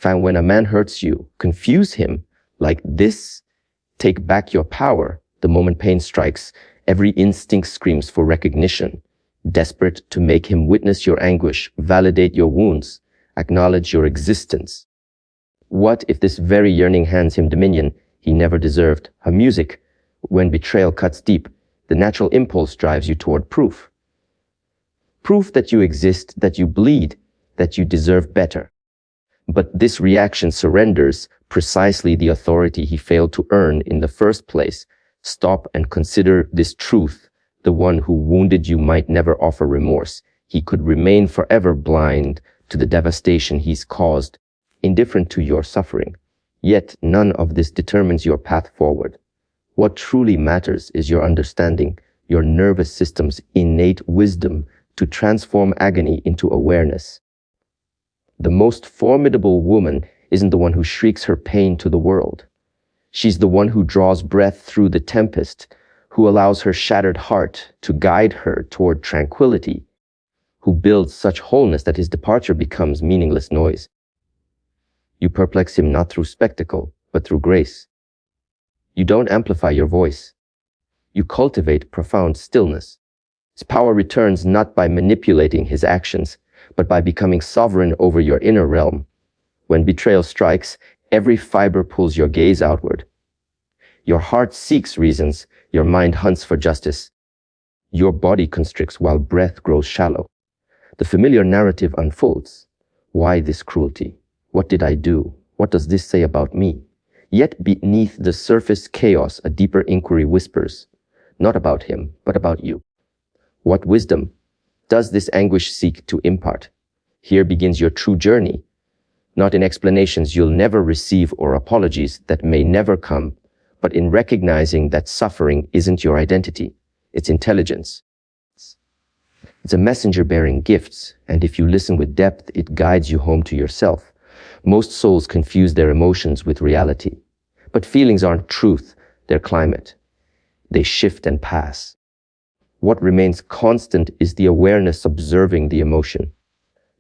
Fam, when a man hurts you, confuse him like this. Take back your power. The moment pain strikes, every instinct screams for recognition, desperate to make him witness your anguish, validate your wounds, acknowledge your existence. What if this very yearning hands him dominion he never deserved? Her music, when betrayal cuts deep, the natural impulse drives you toward proof. Proof that you exist, that you bleed, that you deserve better. But this reaction surrenders precisely the authority he failed to earn in the first place. Stop and consider this truth. The one who wounded you might never offer remorse. He could remain forever blind to the devastation he's caused, indifferent to your suffering. Yet none of this determines your path forward. What truly matters is your understanding, your nervous system's innate wisdom to transform agony into awareness. The most formidable woman isn't the one who shrieks her pain to the world. She's the one who draws breath through the tempest, who allows her shattered heart to guide her toward tranquility, who builds such wholeness that his departure becomes meaningless noise. You perplex him not through spectacle, but through grace. You don't amplify your voice. You cultivate profound stillness. His power returns not by manipulating his actions, but by becoming sovereign over your inner realm. When betrayal strikes, every fiber pulls your gaze outward. Your heart seeks reasons, your mind hunts for justice. Your body constricts while breath grows shallow. The familiar narrative unfolds. Why this cruelty? What did I do? What does this say about me? Yet beneath the surface chaos, a deeper inquiry whispers, not about him, but about you. What wisdom does this anguish seek to impart? Here begins your true journey, not in explanations you'll never receive or apologies that may never come, but in recognizing that suffering isn't your identity, it's intelligence. It's a messenger bearing gifts, and if you listen with depth, it guides you home to yourself. Most souls confuse their emotions with reality, but feelings aren't truth, they're climate. They shift and pass. What remains constant is the awareness observing the emotion,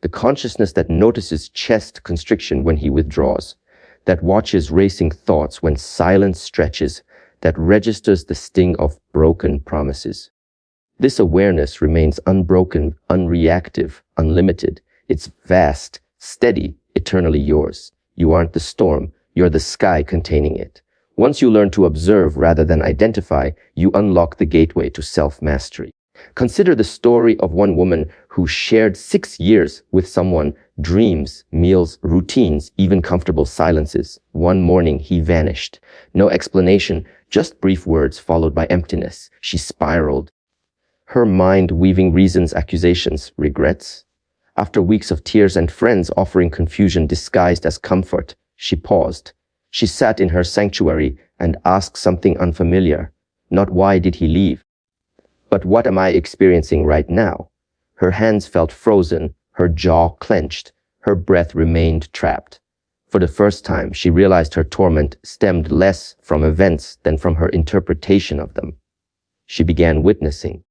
the consciousness that notices chest constriction when he withdraws, that watches racing thoughts when silence stretches, that registers the sting of broken promises. This awareness remains unbroken, unreactive, unlimited. It's vast, steady, eternally yours. You aren't the storm, you're the sky containing it. Once you learn to observe rather than identify, you unlock the gateway to self-mastery. Consider the story of one woman who shared 6 years with someone, dreams, meals, routines, even comfortable silences. One morning, he vanished. No explanation, just brief words followed by emptiness. She spiraled, her mind weaving reasons, accusations, regrets. After weeks of tears and friends offering confusion disguised as comfort, she paused. She sat in her sanctuary and asked something unfamiliar. Not why did he leave, but what am I experiencing right now? Her hands felt frozen, her jaw clenched, her breath remained trapped. For the first time, she realized her torment stemmed less from events than from her interpretation of them. She began witnessing.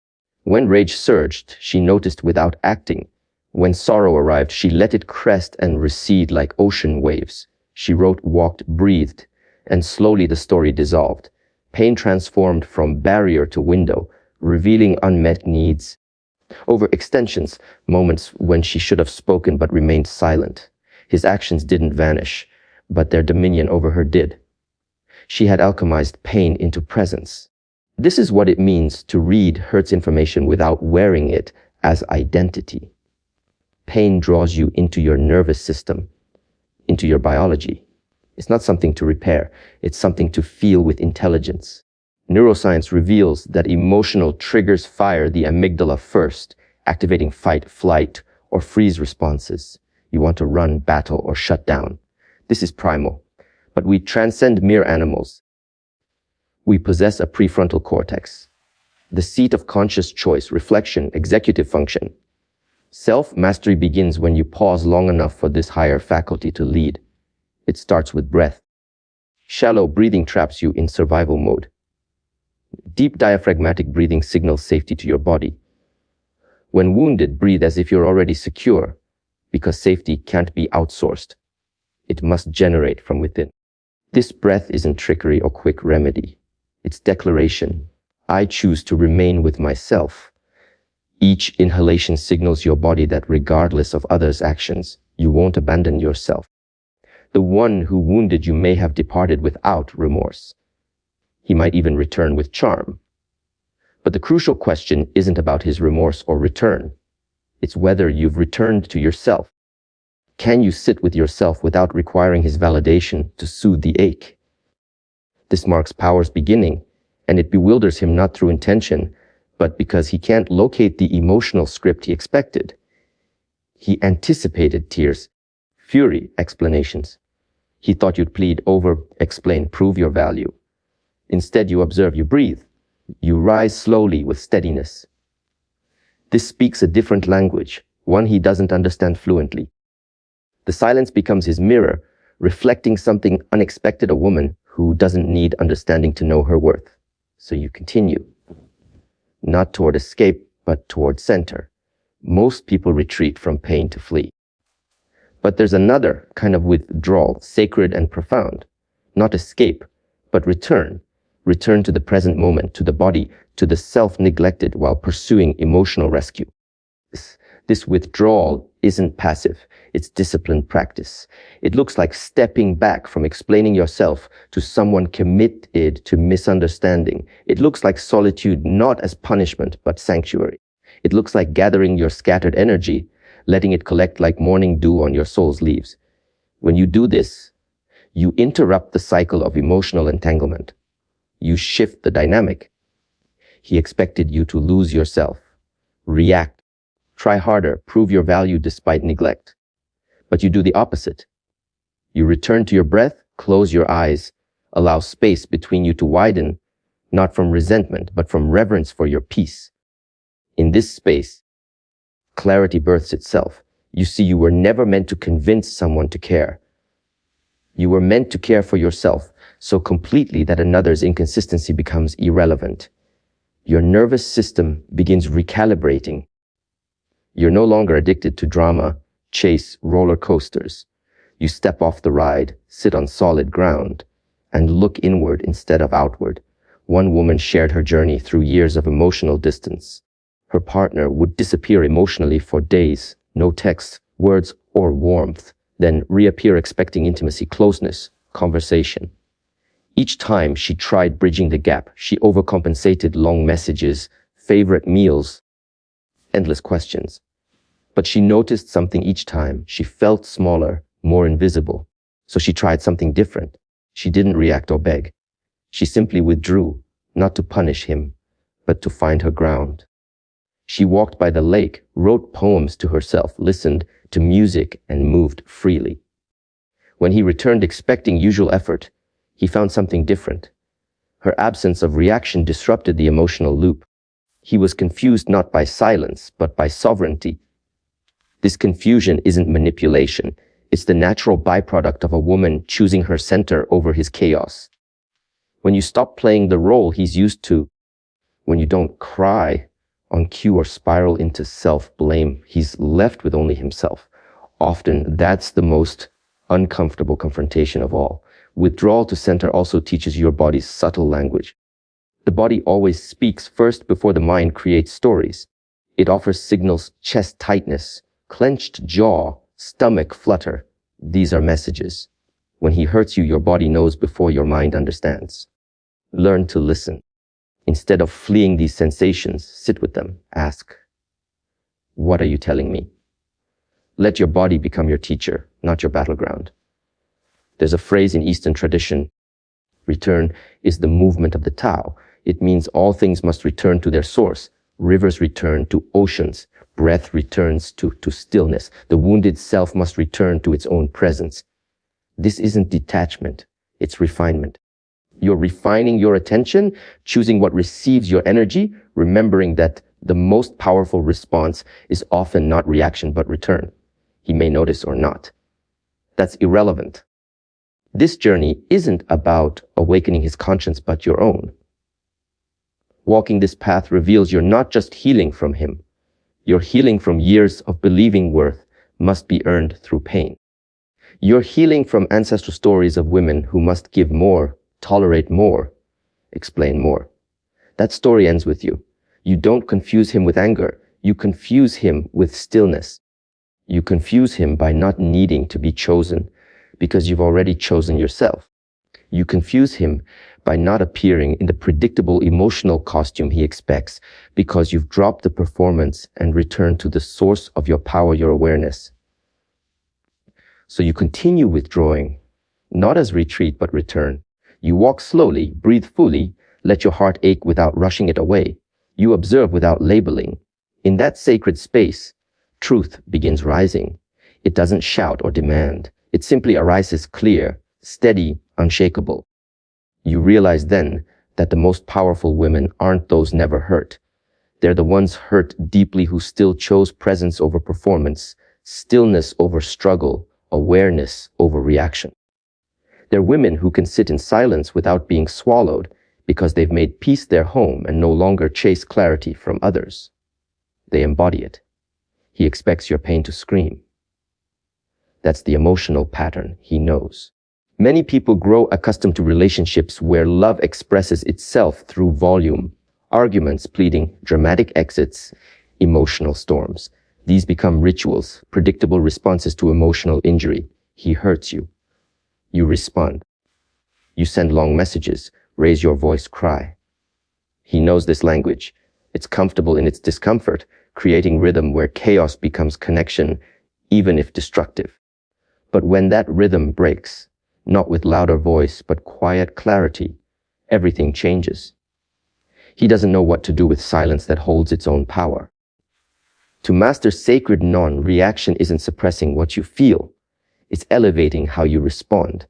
When rage surged, she noticed without acting. When sorrow arrived, she let it crest and recede like ocean waves. She wrote, walked, breathed, and slowly the story dissolved. Pain transformed from barrier to window, revealing unmet needs. Overextensions, moments when she should have spoken but remained silent. His actions didn't vanish, but their dominion over her did. She had alchemized pain into presence. This is what it means to read hurt's information without wearing it as identity. Pain draws you into your nervous system, into your biology. It's not something to repair, it's something to feel with intelligence. Neuroscience reveals that emotional triggers fire the amygdala first, activating fight, flight, or freeze responses. You want to run, battle, or shut down. This is primal. But we transcend mere animals. We possess a prefrontal cortex, the seat of conscious choice, reflection, executive function. Self-mastery begins when you pause long enough for this higher faculty to lead. It starts with breath. Shallow breathing traps you in survival mode. Deep diaphragmatic breathing signals safety to your body. When wounded, breathe as if you're already secure, because safety can't be outsourced. It must generate from within. This breath isn't trickery or quick remedy. It's declaration. I choose to remain with myself. Each inhalation signals your body that regardless of others' actions, you won't abandon yourself. The one who wounded you may have departed without remorse. He might even return with charm. But the crucial question isn't about his remorse or return. It's whether you've returned to yourself. Can you sit with yourself without requiring his validation to soothe the ache? This marks power's beginning, and it bewilders him not through intention, but because he can't locate the emotional script he expected. He anticipated tears, fury, explanations. He thought you'd plead, over-explain, prove your value. Instead, you observe, you breathe. You rise slowly with steadiness. This speaks a different language, one he doesn't understand fluently. The silence becomes his mirror, reflecting something unexpected, a woman who doesn't need understanding to know her worth. So you continue. Not toward escape, but toward center. Most people retreat from pain to flee. But there's another kind of withdrawal, sacred and profound. Not escape, but return. Return to the present moment, to the body, to the self neglected while pursuing emotional rescue. This withdrawal isn't passive. It's disciplined practice. It looks like stepping back from explaining yourself to someone committed to misunderstanding. It looks like solitude not as punishment, but sanctuary. It looks like gathering your scattered energy, letting it collect like morning dew on your soul's leaves. When you do this, you interrupt the cycle of emotional entanglement. You shift the dynamic. He expected you to lose yourself, react, try harder, prove your value despite neglect. But you do the opposite. You return to your breath, close your eyes, allow space between you to widen, not from resentment, but from reverence for your peace. In this space, clarity births itself. You see, you were never meant to convince someone to care. You were meant to care for yourself so completely that another's inconsistency becomes irrelevant. Your nervous system begins recalibrating. You're no longer addicted to drama, chase, roller coasters. You step off the ride, sit on solid ground, and look inward instead of outward. One woman shared her journey through years of emotional distance. Her partner would disappear emotionally for days, no text, words, or warmth, then reappear expecting intimacy, closeness, conversation. Each time she tried bridging the gap, she overcompensated long messages, favorite meals, endless questions. But she noticed something each time. She felt smaller, more invisible. So she tried something different. She didn't react or beg. She simply withdrew, not to punish him, but to find her ground. She walked by the lake, wrote poems to herself, listened to music, and moved freely. When he returned expecting usual effort, he found something different. Her absence of reaction disrupted the emotional loop. He was confused not by silence, but by sovereignty. This confusion isn't manipulation. It's the natural byproduct of a woman choosing her center over his chaos. When you stop playing the role he's used to, when you don't cry on cue or spiral into self-blame, he's left with only himself. Often, that's the most uncomfortable confrontation of all. Withdrawal to center also teaches your body's subtle language. The body always speaks first before the mind creates stories. It offers signals: chest tightness, clenched jaw, stomach flutter. These are messages. When he hurts you, your body knows before your mind understands. Learn to listen. Instead of fleeing these sensations, sit with them. Ask, what are you telling me? Let your body become your teacher, not your battleground. There's a phrase in Eastern tradition: return is the movement of the Tao. It means all things must return to their source. Rivers return to oceans. Breath returns to stillness. The wounded self must return to its own presence. This isn't detachment, it's refinement. You're refining your attention, choosing what receives your energy, remembering that the most powerful response is often not reaction, but return. He may notice or not. That's irrelevant. This journey isn't about awakening his conscience, but your own. Walking this path reveals you're not just healing from him. You're healing from years of believing worth must be earned through pain. You're healing from ancestral stories of women who must give more, tolerate more, explain more. That story ends with you. You don't confuse him with anger. You confuse him with stillness. You confuse him by not needing to be chosen because you've already chosen yourself. You confuse him by not appearing in the predictable emotional costume he expects because you've dropped the performance and returned to the source of your power, your awareness. So you continue withdrawing, not as retreat, but return. You walk slowly, breathe fully, let your heart ache without rushing it away. You observe without labeling. In that sacred space, truth begins rising. It doesn't shout or demand. It simply arises clear, steady, unshakable. You realize then that the most powerful women aren't those never hurt. They're the ones hurt deeply who still chose presence over performance, stillness over struggle, awareness over reaction. They're women who can sit in silence without being swallowed because they've made peace their home and no longer chase clarity from others. They embody it. He expects your pain to scream. That's the emotional pattern he knows. Many people grow accustomed to relationships where love expresses itself through volume, arguments, pleading, dramatic exits, emotional storms. These become rituals, predictable responses to emotional injury. He hurts you. You respond. You send long messages, raise your voice, cry. He knows this language. It's comfortable in its discomfort, creating rhythm where chaos becomes connection, even if destructive. But when that rhythm breaks, not with louder voice, but quiet clarity, everything changes. He doesn't know what to do with silence that holds its own power. To master sacred non-reaction isn't suppressing what you feel. It's elevating how you respond.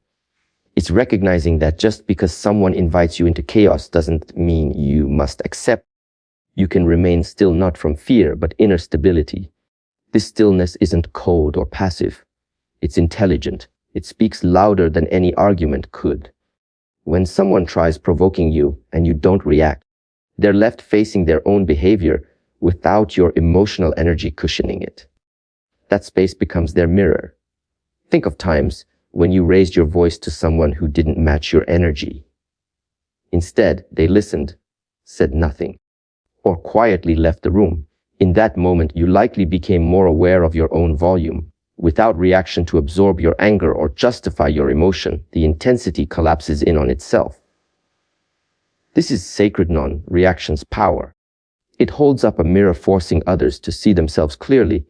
It's recognizing that just because someone invites you into chaos doesn't mean you must accept. You can remain still not from fear, but inner stability. This stillness isn't cold or passive. It's intelligent. It speaks louder than any argument could. When someone tries provoking you and you don't react, they're left facing their own behavior without your emotional energy cushioning it. That space becomes their mirror. Think of times when you raised your voice to someone who didn't match your energy. Instead, they listened, said nothing, or quietly left the room. In that moment, you likely became more aware of your own volume. Without reaction to absorb your anger or justify your emotion, the intensity collapses in on itself. This is sacred non-reaction's power. It holds up a mirror forcing others to see themselves clearly,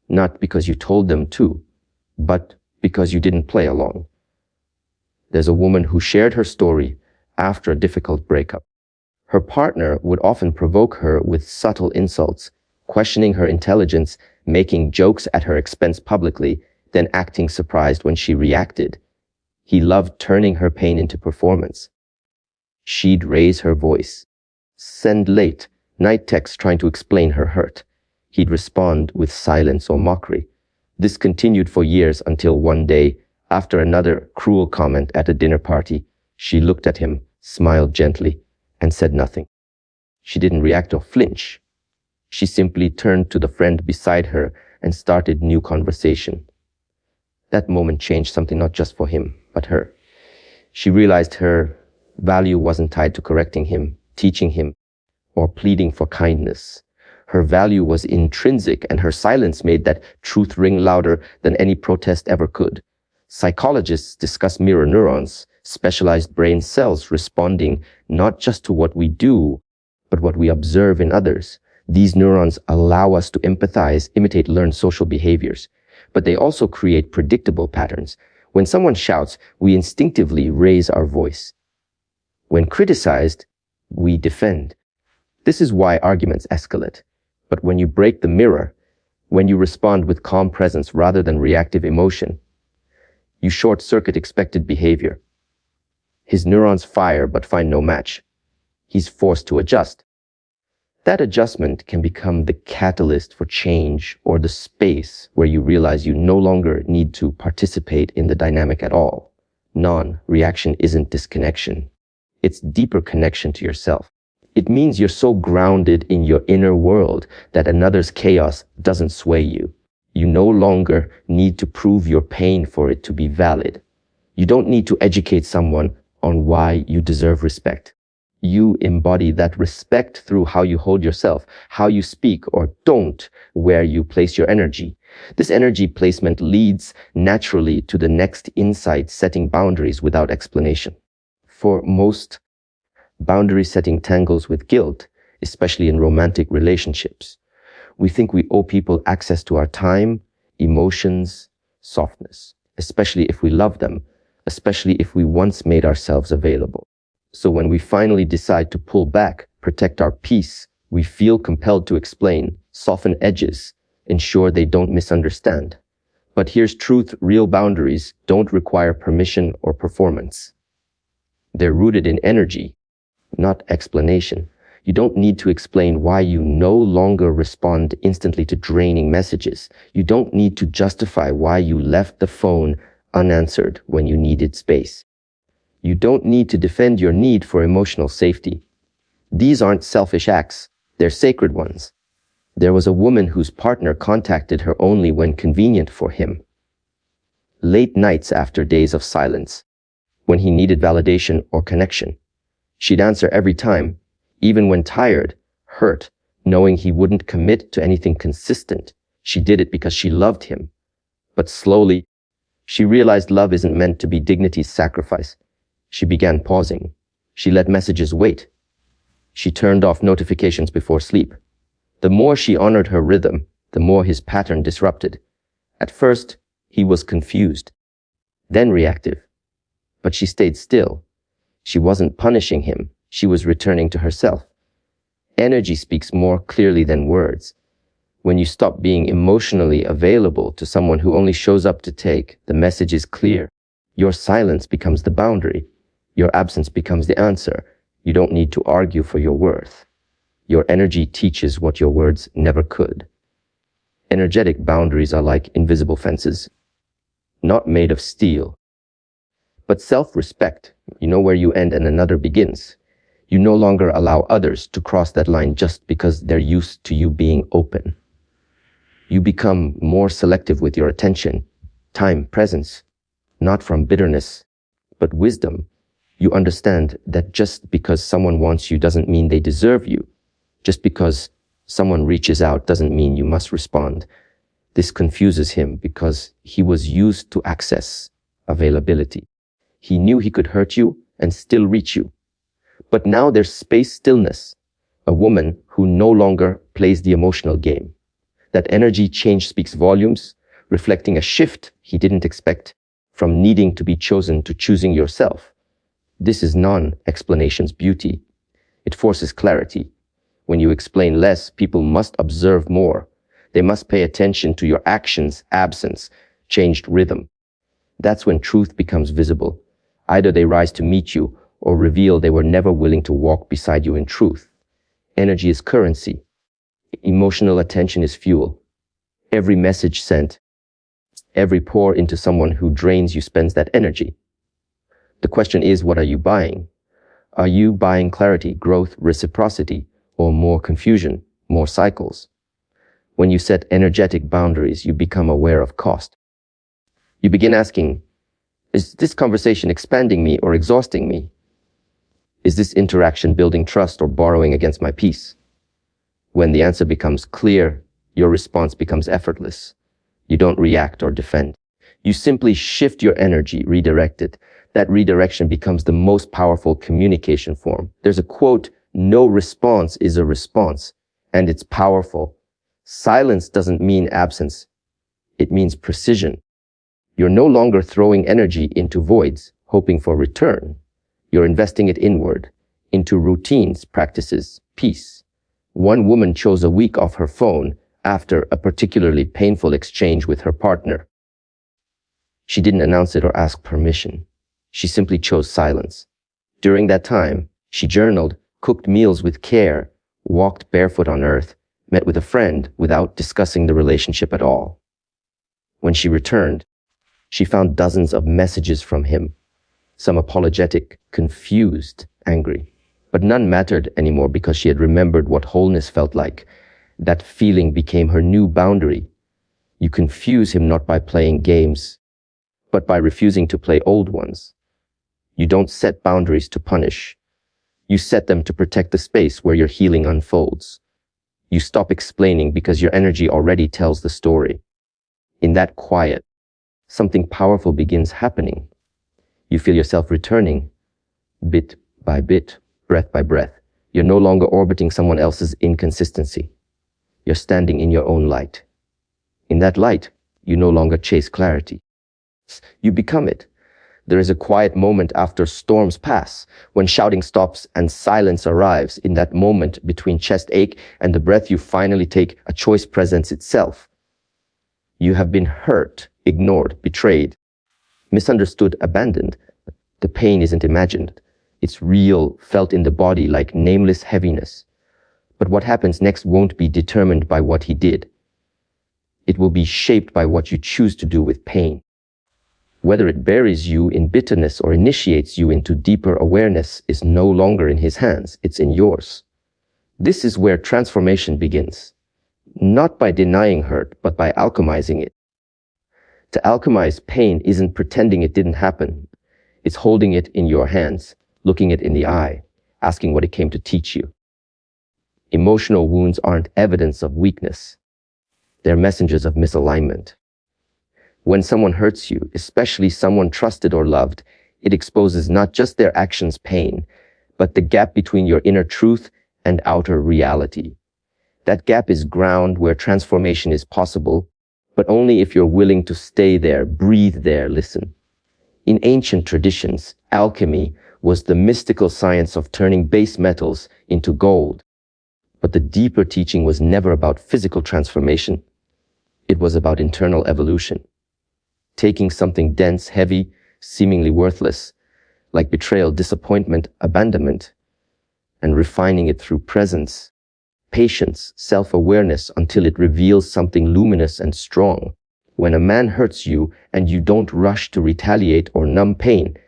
not because you told them to, but because you didn't play along. There's a woman who shared her story after a difficult breakup. Her partner would often provoke her with subtle insults, questioning her intelligence, making jokes at her expense publicly, then acting surprised when she reacted. He loved turning her pain into performance. She'd raise her voice, send late night texts trying to explain her hurt. He'd respond with silence or mockery. This continued for years until one day, after another cruel comment at a dinner party, she looked at him, smiled gently, and said nothing. She didn't react or flinch. She simply turned to the friend beside her and started new conversation. That moment changed something not just for him, but her. She realized her value wasn't tied to correcting him, teaching him, or pleading for kindness. Her value was intrinsic, and her silence made that truth ring louder than any protest ever could. Psychologists discuss mirror neurons, specialized brain cells responding not just to what we do, but what we observe in others. These neurons allow us to empathize, imitate, learn social behaviors, but they also create predictable patterns. When someone shouts, we instinctively raise our voice. When criticized, we defend. This is why arguments escalate. But when you break the mirror, when you respond with calm presence rather than reactive emotion, you short-circuit expected behavior. His neurons fire but find no match. He's forced to adjust. That adjustment can become the catalyst for change, or the space where you realize you no longer need to participate in the dynamic at all. Non-reaction isn't disconnection. It's deeper connection to yourself. It means you're so grounded in your inner world that another's chaos doesn't sway you. You no longer need to prove your pain for it to be valid. You don't need to educate someone on why you deserve respect. You embody that respect through how you hold yourself, how you speak or don't, where you place your energy. This energy placement leads naturally to the next insight, setting boundaries without explanation. For most, boundary setting tangles with guilt, especially in romantic relationships. We think we owe people access to our time, emotions, softness, especially if we love them, especially if we once made ourselves available. So when we finally decide to pull back, protect our peace, we feel compelled to explain, soften edges, ensure they don't misunderstand. But here's truth: real boundaries don't require permission or performance. They're rooted in energy, not explanation. You don't need to explain why you no longer respond instantly to draining messages. You don't need to justify why you left the phone unanswered when you needed space. You don't need to defend your need for emotional safety. These aren't selfish acts, they're sacred ones. There was a woman whose partner contacted her only when convenient for him. Late nights after days of silence, when he needed validation or connection. She'd answer every time, even when tired, hurt, knowing he wouldn't commit to anything consistent. She did it because she loved him. But slowly, she realized love isn't meant to be dignity's sacrifice. She began pausing. She let messages wait. She turned off notifications before sleep. The more she honored her rhythm, the more his pattern disrupted. At first, he was confused, then reactive. But she stayed still. She wasn't punishing him. She was returning to herself. Energy speaks more clearly than words. When you stop being emotionally available to someone who only shows up to take, the message is clear. Your silence becomes the boundary. Your absence becomes the answer. You don't need to argue for your worth. Your energy teaches what your words never could. Energetic boundaries are like invisible fences, not made of steel. But self-respect, you know where you end and another begins. You no longer allow others to cross that line just because they're used to you being open. You become more selective with your attention, time, presence, not from bitterness, but wisdom. You understand that just because someone wants you doesn't mean they deserve you. Just because someone reaches out doesn't mean you must respond. This confuses him because he was used to access, availability. He knew he could hurt you and still reach you. But now there's space, stillness, a woman who no longer plays the emotional game. That energy change speaks volumes, reflecting a shift he didn't expect from needing to be chosen to choosing yourself. This is non-explanation's beauty. It forces clarity. When you explain less, people must observe more. They must pay attention to your actions, absence, changed rhythm. That's when truth becomes visible. Either they rise to meet you or reveal they were never willing to walk beside you in truth. Energy is currency. Emotional attention is fuel. Every message sent, every pour into someone who drains you spends that energy. The question is, what are you buying? Are you buying clarity, growth, reciprocity, or more confusion, more cycles? When you set energetic boundaries, you become aware of cost. You begin asking, is this conversation expanding me or exhausting me? Is this interaction building trust or borrowing against my peace? When the answer becomes clear, your response becomes effortless. You don't react or defend. You simply shift your energy, redirect it. That redirection becomes the most powerful communication form. There's a quote, "No response is a response," and it's powerful. Silence doesn't mean absence. It means precision. You're no longer throwing energy into voids, hoping for return. You're investing it inward, into routines, practices, peace. One woman chose a week off her phone after a particularly painful exchange with her partner. She didn't announce it or ask permission. She simply chose silence. During that time, she journaled, cooked meals with care, walked barefoot on earth, met with a friend without discussing the relationship at all. When she returned, she found dozens of messages from him, some apologetic, confused, angry. But none mattered anymore because she had remembered what wholeness felt like. That feeling became her new boundary. You confuse him not by playing games, but by refusing to play old ones. You don't set boundaries to punish. You set them to protect the space where your healing unfolds. You stop explaining because your energy already tells the story. In that quiet, something powerful begins happening. You feel yourself returning, bit by bit, breath by breath. You're no longer orbiting someone else's inconsistency. You're standing in your own light. In that light, you no longer chase clarity. You become it. There is a quiet moment after storms pass, when shouting stops and silence arrives. In that moment between chest ache and the breath you finally take, a choice presents itself. You have been hurt, ignored, betrayed, misunderstood, abandoned. The pain isn't imagined. It's real, felt in the body like nameless heaviness. But what happens next won't be determined by what he did. It will be shaped by what you choose to do with pain. Whether it buries you in bitterness or initiates you into deeper awareness is no longer in his hands, it's in yours. This is where transformation begins. Not by denying hurt, but by alchemizing it. To alchemize pain isn't pretending it didn't happen. It's holding it in your hands, looking it in the eye, asking what it came to teach you. Emotional wounds aren't evidence of weakness. They're messengers of misalignment. When someone hurts you, especially someone trusted or loved, it exposes not just their actions' pain, but the gap between your inner truth and outer reality. That gap is ground where transformation is possible, but only if you're willing to stay there, breathe there, listen. In ancient traditions, alchemy was the mystical science of turning base metals into gold. But the deeper teaching was never about physical transformation. It was about internal evolution. Taking something dense, heavy, seemingly worthless, like betrayal, disappointment, abandonment, and refining it through presence, patience, self-awareness until it reveals something luminous and strong. When a man hurts you and you don't rush to retaliate or numb pain,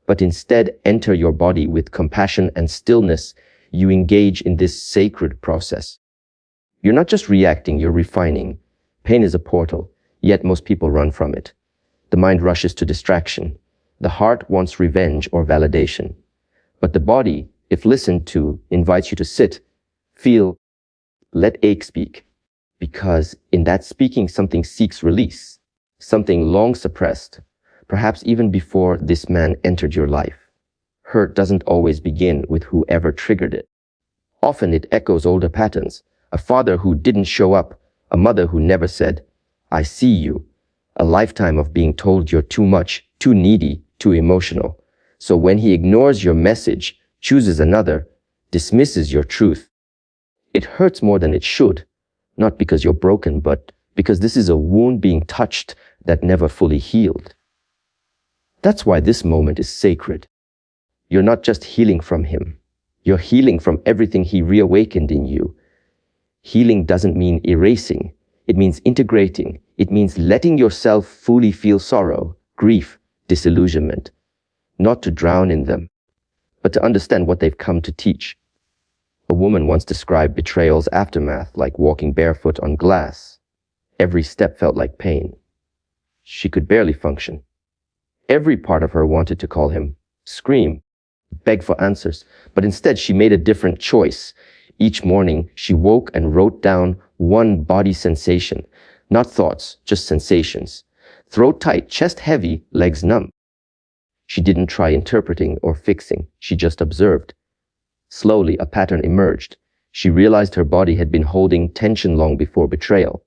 but instead enter your body with compassion and stillness, you engage in this sacred process. You're not just reacting, you're refining. Pain is a portal, yet most people run from it. The mind rushes to distraction. The heart wants revenge or validation. But the body, if listened to, invites you to sit, feel, let ache speak. Because in that speaking, something seeks release, something long suppressed, perhaps even before this man entered your life. Hurt doesn't always begin with whoever triggered it. Often it echoes older patterns. A father who didn't show up, a mother who never said, I see you. A lifetime of being told you're too much, too needy, too emotional. So when he ignores your message, chooses another, dismisses your truth, it hurts more than it should. Not because you're broken, but because this is a wound being touched that never fully healed. That's why this moment is sacred. You're not just healing from him. You're healing from everything he reawakened in you. Healing doesn't mean erasing. It means integrating. It means letting yourself fully feel sorrow, grief, disillusionment. Not to drown in them, but to understand what they've come to teach. A woman once described betrayal's aftermath like walking barefoot on glass. Every step felt like pain. She could barely function. Every part of her wanted to call him, scream, beg for answers, but instead she made a different choice. Each morning, she woke and wrote down one body sensation, not thoughts, just sensations. Throat tight, chest heavy, legs numb. She didn't try interpreting or fixing, she just observed. Slowly, a pattern emerged. She realized her body had been holding tension long before betrayal.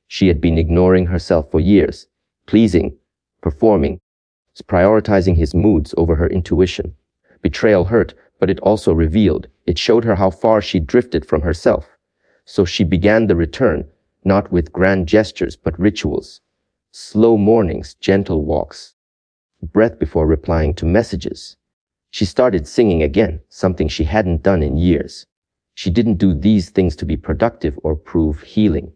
She had been ignoring herself for years, pleasing, performing, prioritizing his moods over her intuition. Betrayal hurt, but it also revealed. It showed her how far she drifted from herself. So she began the return, not with grand gestures, but rituals. Slow mornings, gentle walks, breath before replying to messages. She started singing again, something she hadn't done in years. She didn't do these things to be productive or prove healing.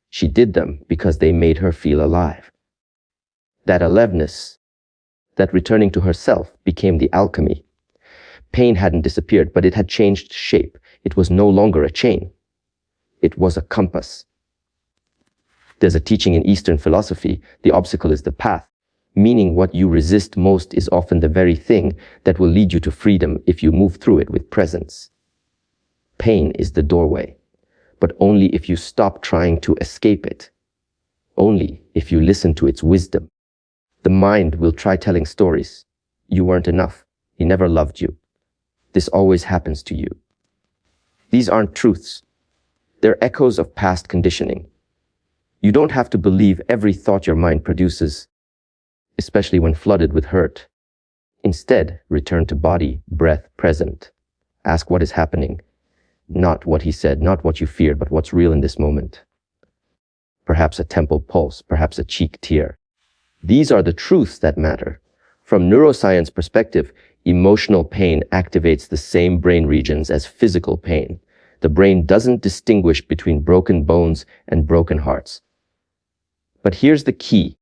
She did them because they made her feel alive. That aliveness, that returning to herself, became the alchemy. Pain hadn't disappeared, but it had changed shape. It was no longer a chain. It was a compass. There's a teaching in Eastern philosophy, the obstacle is the path, meaning what you resist most is often the very thing that will lead you to freedom if you move through it with presence. Pain is the doorway, but only if you stop trying to escape it. Only if you listen to its wisdom. The mind will try telling stories. You weren't enough. He never loved you. This always happens to you. These aren't truths. They're echoes of past conditioning. You don't have to believe every thought your mind produces, especially when flooded with hurt. Instead, return to body, breath, present. Ask what is happening. Not what he said, not what you feared, but what's real in this moment. Perhaps a temple pulse, perhaps a cheek tear. These are the truths that matter. From neuroscience perspective, emotional pain activates the same brain regions as physical pain. The brain doesn't distinguish between broken bones and broken hearts. But here's the key.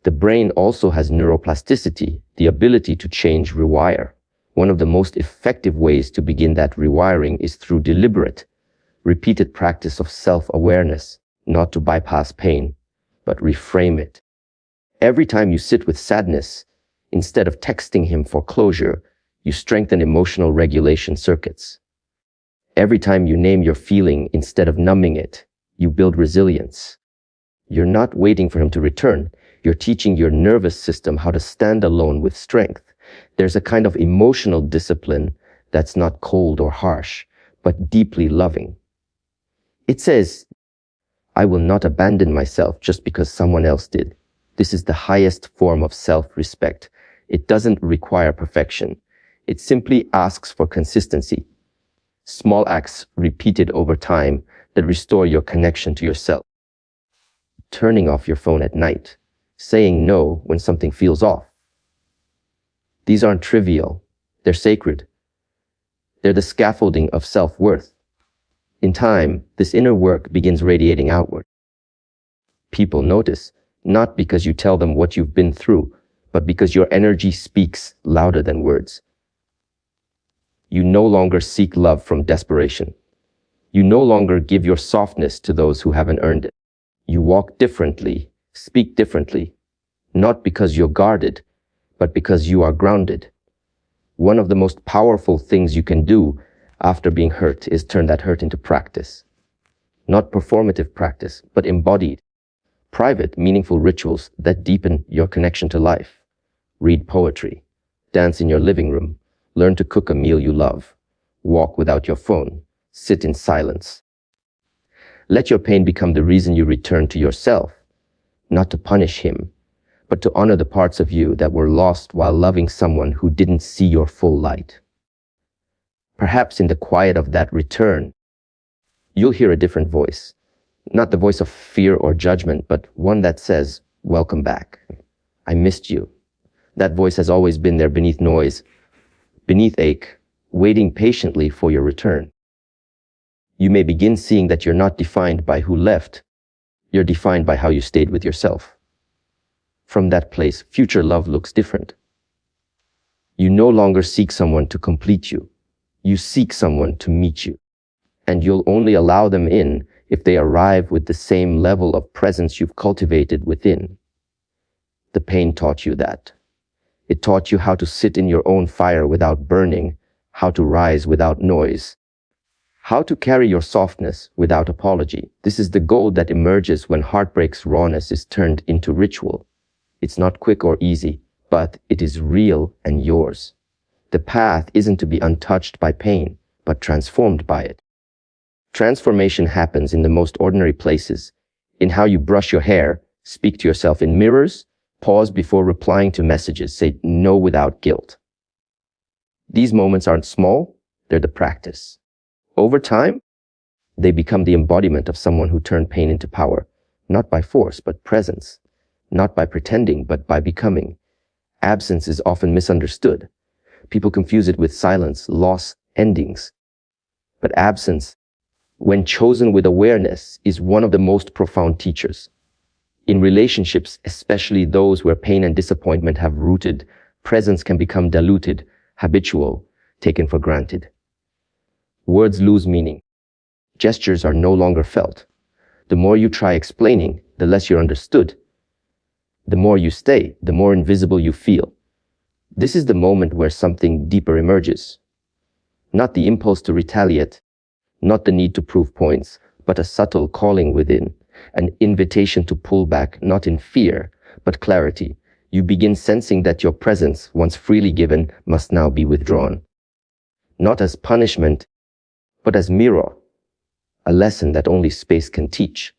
The brain also has neuroplasticity, the ability to change, rewire. One of the most effective ways to begin that rewiring is through deliberate, repeated practice of self-awareness, not to bypass pain, but reframe it. Every time you sit with sadness, instead of texting him for closure, you strengthen emotional regulation circuits. Every time you name your feeling instead of numbing it, you build resilience. You're not waiting for him to return. You're teaching your nervous system how to stand alone with strength. There's a kind of emotional discipline that's not cold or harsh, but deeply loving. It says, I will not abandon myself just because someone else did. This is the highest form of self-respect. It doesn't require perfection. It simply asks for consistency. Small acts repeated over time that restore your connection to yourself. Turning off your phone at night. Saying no when something feels off. These aren't trivial. They're sacred. They're the scaffolding of self-worth. In time, this inner work begins radiating outward. People notice, not because you tell them what you've been through, but because your energy speaks louder than words. You no longer seek love from desperation. You no longer give your softness to those who haven't earned it. You walk differently, speak differently, not because you're guarded, but because you are grounded. One of the most powerful things you can do after being hurt is turn that hurt into practice. Not performative practice, but embodied. Private, meaningful rituals that deepen your connection to life. Read poetry. Dance in your living room. Learn to cook a meal you love. Walk without your phone. Sit in silence. Let your pain become the reason you return to yourself, not to punish him, but to honor the parts of you that were lost while loving someone who didn't see your full light. Perhaps in the quiet of that return, you'll hear a different voice. Not the voice of fear or judgment, but one that says, welcome back. I missed you. That voice has always been there beneath noise, beneath ache, waiting patiently for your return. You may begin seeing that you're not defined by who left. You're defined by how you stayed with yourself. From that place, future love looks different. You no longer seek someone to complete you. You seek someone to meet you. And you'll only allow them in if they arrive with the same level of presence you've cultivated within. The pain taught you that. It taught you how to sit in your own fire without burning, how to rise without noise, how to carry your softness without apology. This is the gold that emerges when heartbreak's rawness is turned into ritual. It's not quick or easy, but it is real and yours. The path isn't to be untouched by pain, but transformed by it. Transformation happens in the most ordinary places, in how you brush your hair, speak to yourself in mirrors, pause before replying to messages, say no without guilt. These moments aren't small, they're the practice. Over time, they become the embodiment of someone who turned pain into power, not by force, but presence, not by pretending, but by becoming. Absence is often misunderstood. People confuse it with silence, loss, endings. But absence, when chosen with awareness, is one of the most profound teachers. In relationships, especially those where pain and disappointment have rooted, presence can become diluted, habitual, taken for granted. Words lose meaning. Gestures are no longer felt. The more you try explaining, the less you're understood. The more you stay, the more invisible you feel. This is the moment where something deeper emerges. Not the impulse to retaliate, not the need to prove points, but a subtle calling within, an invitation to pull back, not in fear, but clarity. You begin sensing that your presence, once freely given, must now be withdrawn. Not as punishment, but as mirror, a lesson that only space can teach.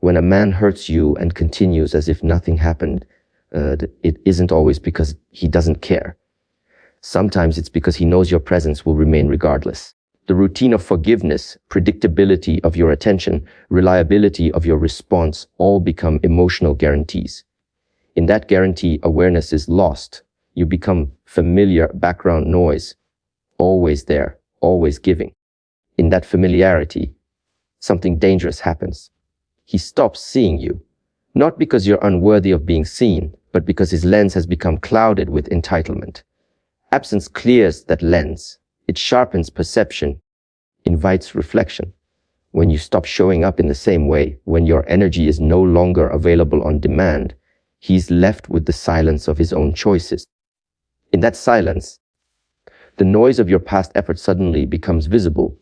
When a man hurts you and continues as if nothing happened, it isn't always because he doesn't care. Sometimes it's because he knows your presence will remain regardless. The routine of forgiveness, predictability of your attention, reliability of your response all become emotional guarantees. In that guarantee, awareness is lost. You become familiar background noise, always there, always giving. In that familiarity, something dangerous happens. He stops seeing you, not because you're unworthy of being seen, but because his lens has become clouded with entitlement. Absence clears that lens. It sharpens perception, invites reflection. When you stop showing up in the same way, when your energy is no longer available on demand, he's left with the silence of his own choices. In that silence, the noise of your past effort suddenly becomes visible.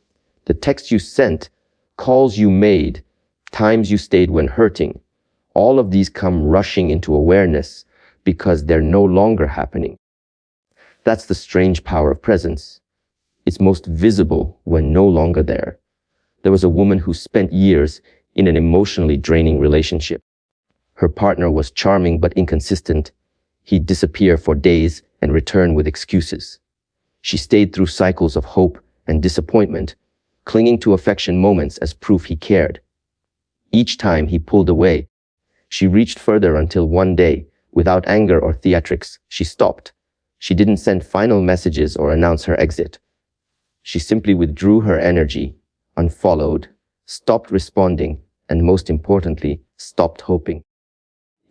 The text you sent, calls you made, times you stayed when hurting, all of these come rushing into awareness because they're no longer happening. That's the strange power of presence. It's most visible when no longer there. There was a woman who spent years in an emotionally draining relationship. Her partner was charming but inconsistent. He'd disappear for days and return with excuses. She stayed through cycles of hope and disappointment, clinging to affection moments as proof he cared. Each time he pulled away, she reached further until one day, without anger or theatrics, she stopped. She didn't send final messages or announce her exit. She simply withdrew her energy, unfollowed, stopped responding, and most importantly, stopped hoping.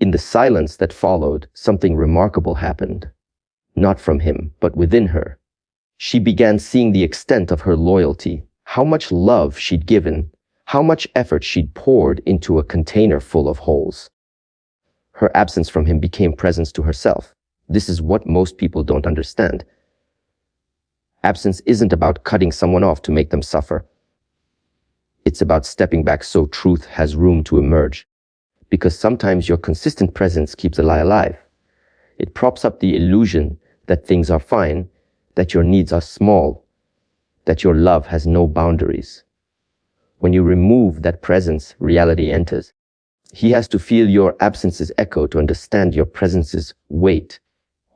In the silence that followed, something remarkable happened. Not from him, but within her. She began seeing the extent of her loyalty, how much love she'd given, how much effort she'd poured into a container full of holes. Her absence from him became presence to herself. This is what most people don't understand. Absence isn't about cutting someone off to make them suffer. It's about stepping back so truth has room to emerge. Because sometimes your consistent presence keeps a lie alive. It props up the illusion that things are fine, that your needs are small, that your love has no boundaries. When you remove that presence, reality enters. He has to feel your absence's echo to understand your presence's weight.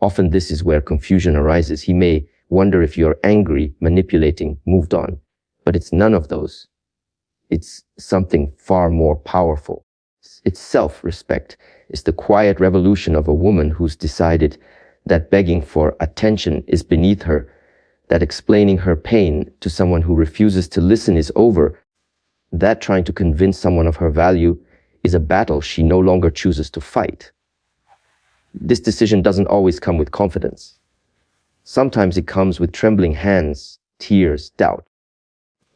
Often this is where confusion arises. He may wonder if you're angry, manipulating, moved on. But it's none of those. It's something far more powerful. It's self-respect. It's the quiet revolution of a woman who's decided that begging for attention is beneath her, that explaining her pain to someone who refuses to listen is over, that trying to convince someone of her value is a battle she no longer chooses to fight. This decision doesn't always come with confidence. Sometimes it comes with trembling hands, tears, doubt.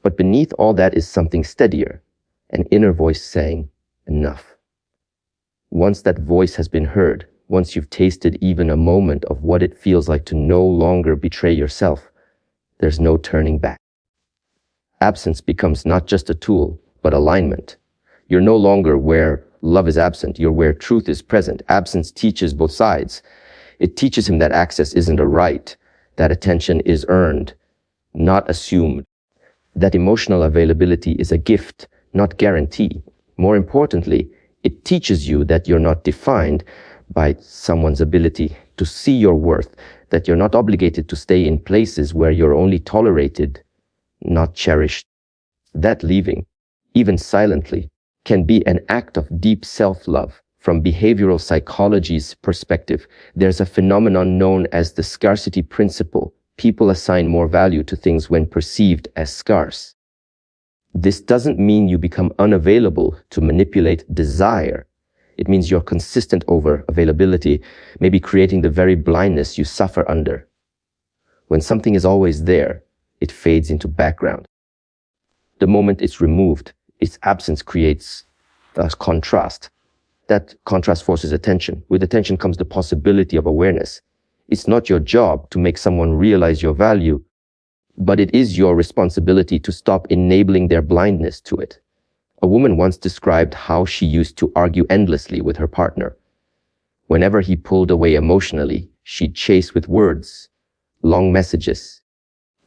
But beneath all that is something steadier, an inner voice saying, enough. Once that voice has been heard, once you've tasted even a moment of what it feels like to no longer betray yourself, there's no turning back. Absence becomes not just a tool, but alignment. You're no longer where love is absent, you're where truth is present. Absence teaches both sides. It teaches him that access isn't a right, that attention is earned, not assumed, that emotional availability is a gift, not guarantee. More importantly, it teaches you that you're not defined by someone's ability to see your worth, that you're not obligated to stay in places where you're only tolerated, not cherished. That leaving, even silently, can be an act of deep self-love. From behavioral psychology's perspective, there's a phenomenon known as the scarcity principle. People assign more value to things when perceived as scarce. This doesn't mean you become unavailable to manipulate desire. It means you're consistent over availability, maybe creating the very blindness you suffer under. When something is always there, it fades into background. The moment it's removed, its absence creates a contrast. That contrast forces attention. With attention comes the possibility of awareness. It's not your job to make someone realize your value, but it is your responsibility to stop enabling their blindness to it. A woman once described how she used to argue endlessly with her partner. Whenever he pulled away emotionally, she'd chase with words, long messages,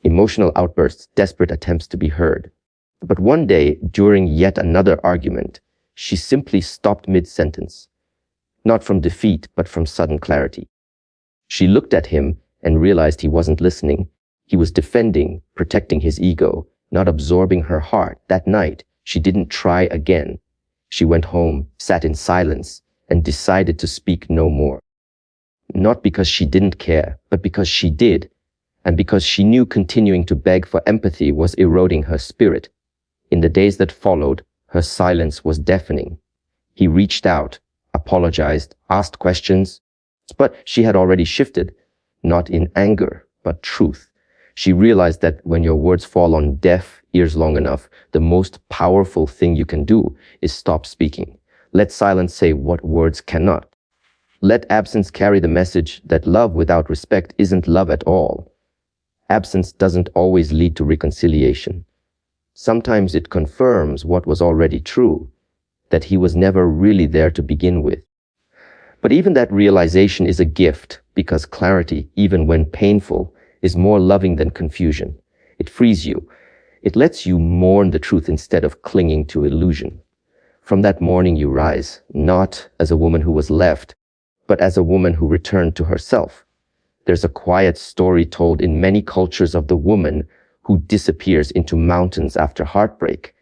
emotional outbursts, desperate attempts to be heard. But one day, during yet another argument, she simply stopped mid-sentence, not from defeat, but from sudden clarity. She looked at him and realized he wasn't listening. He was defending, protecting his ego, not absorbing her heart. That night, she didn't try again. She went home, sat in silence, and decided to speak no more. Not because she didn't care, but because she did, and because she knew continuing to beg for empathy was eroding her spirit. In the days that followed, her silence was deafening. He reached out, apologized, asked questions, but she had already shifted, not in anger, but truth. She realized that when your words fall on deaf ears long enough, the most powerful thing you can do is stop speaking. Let silence say what words cannot. Let absence carry the message that love without respect isn't love at all. Absence doesn't always lead to reconciliation. Sometimes it confirms what was already true, that he was never really there to begin with. But even that realization is a gift, because clarity, even when painful, is more loving than confusion. It frees you. It lets you mourn the truth instead of clinging to illusion. From that morning you rise, not as a woman who was left, but as a woman who returned to herself. There's a quiet story told in many cultures of the woman who disappears into mountains after heartbreak.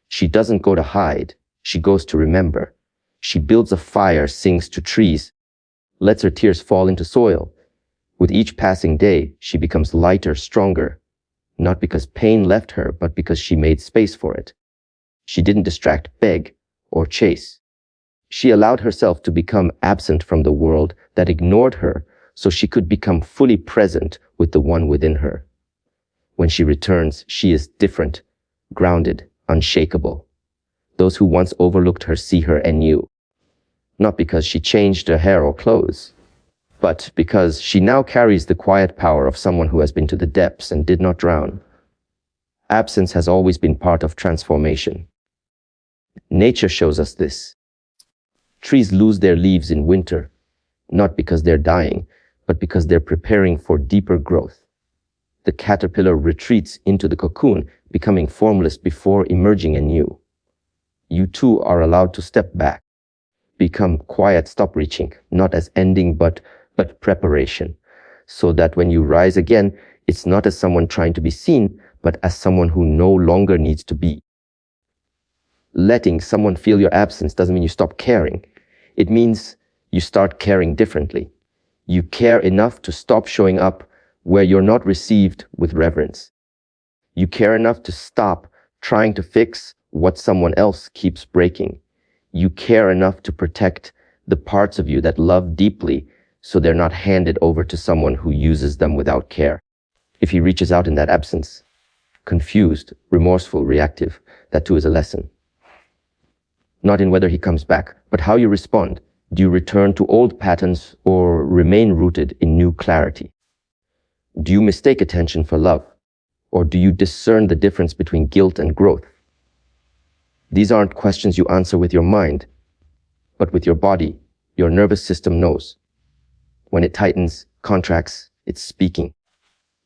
She doesn't go to hide, she goes to remember. She builds a fire, sings to trees, lets her tears fall into soil. With each passing day, she becomes lighter, stronger, not because pain left her, but because she made space for it. She didn't distract, beg, or chase. She allowed herself to become absent from the world that ignored her so she could become fully present with the one within her. When she returns, she is different, grounded, unshakable. Those who once overlooked her see her anew, not because she changed her hair or clothes, but because she now carries the quiet power of someone who has been to the depths and did not drown. Absence has always been part of transformation. Nature shows us this. Trees lose their leaves in winter, not because they're dying, but because they're preparing for deeper growth. The caterpillar retreats into the cocoon, becoming formless before emerging anew. You too are allowed to step back, become quiet, stop reaching, not as ending, but preparation, so that when you rise again, it's not as someone trying to be seen, but as someone who no longer needs to be. Letting someone feel your absence doesn't mean you stop caring. It means you start caring differently. You care enough to stop showing up where you're not received with reverence. You care enough to stop trying to fix what someone else keeps breaking. You care enough to protect the parts of you that love deeply so they're not handed over to someone who uses them without care. If he reaches out in that absence, confused, remorseful, reactive, that too is a lesson. Not in whether he comes back, but how you respond. Do you return to old patterns or remain rooted in new clarity? Do you mistake attention for love? Or do you discern the difference between guilt and growth? These aren't questions you answer with your mind, but with your body. Your nervous system knows. When it tightens, contracts, it's speaking.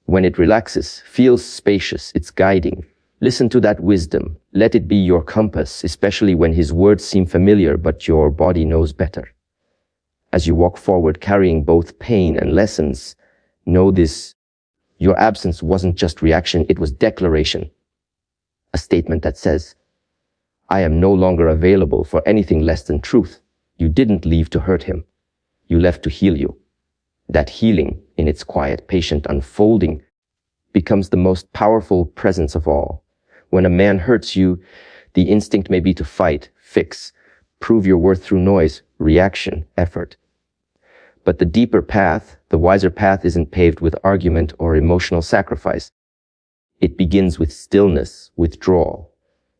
When it relaxes, feels spacious, it's guiding. Listen to that wisdom. Let it be your compass, especially when his words seem familiar, but your body knows better. As you walk forward carrying both pain and lessons, know this: your absence wasn't just reaction, it was declaration. A statement that says, I am no longer available for anything less than truth. You didn't leave to hurt him. You left to heal you. That healing, in its quiet, patient unfolding, becomes the most powerful presence of all. When a man hurts you, the instinct may be to fight, fix, prove your worth through noise, reaction, effort. But the deeper path, the wiser path, isn't paved with argument or emotional sacrifice. It begins with stillness, withdrawal,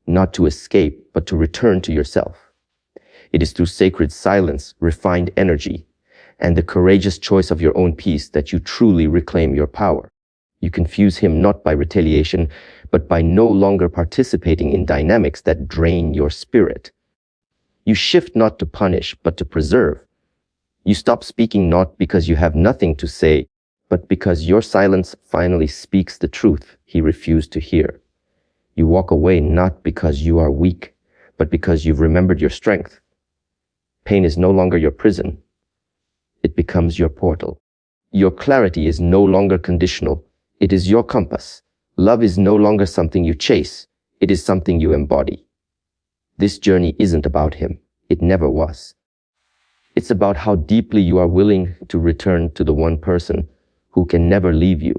not to escape, but to return to yourself. It is through sacred silence, refined energy, and the courageous choice of your own peace that you truly reclaim your power. You confuse him not by retaliation, but by no longer participating in dynamics that drain your spirit. You shift not to punish, but to preserve. You stop speaking not because you have nothing to say, but because your silence finally speaks the truth he refused to hear. You walk away not because you are weak, but because you've remembered your strength. Pain is no longer your prison. It becomes your portal. Your clarity is no longer conditional. It is your compass. Love is no longer something you chase. It is something you embody. This journey isn't about him. It never was. It's about how deeply you are willing to return to the one person who can never leave you.